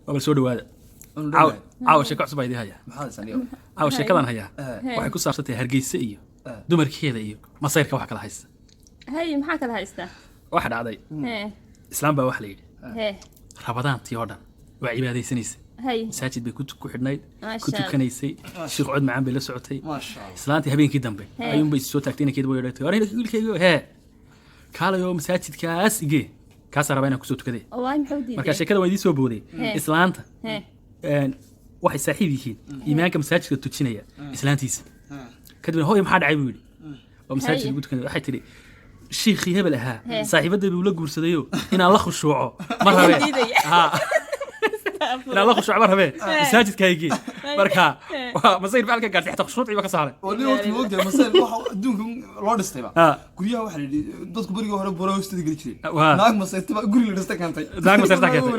أول سود وهذا عاوش كعصب هيدي هيا عاوش كذا هيا waxay ku saabsantay Hargeysa iyo dumarkeeda iyo Masayrka wax kala haysta maxaa kala haysta wax dhacday islaam baa wax la yiri rabadaantii oo dhan waa cibaadaysanaysa masaajid bay ku xidhnayd ku tukanaysay sheekh cod macaan bay la socotay islaantii habeenkii dambe ayuun bay soo taagtay inay way dhagtay wareer wiilkayga kaalayo masaajidkaas igee kaas rabayna ku soo tukaday marka sheekada way idin soo booday islaanta waxay saaxiib yihiin iimaanka masaajidka tujinaya islaantiisa kadibna hooyo maxaa dhacay buu yiri oo masaajidka ugu tukanay waxay tiri sheekhi hebel ahaa saaxiibadii buu la guursadayo inaan la khushuuco mar rabe inaan la khushuuco mar rabe masaajidka haygi marka masayr baalka gaartay xataa khushuuci ba ka saaray oo nin waqti moogtay masayr waxa adduunka loo dhistayba guriyaha waxa la yiri dadku bariga hore boroostida gali jiray naag masayrta guri la dhistay kantay naag masayrta kantay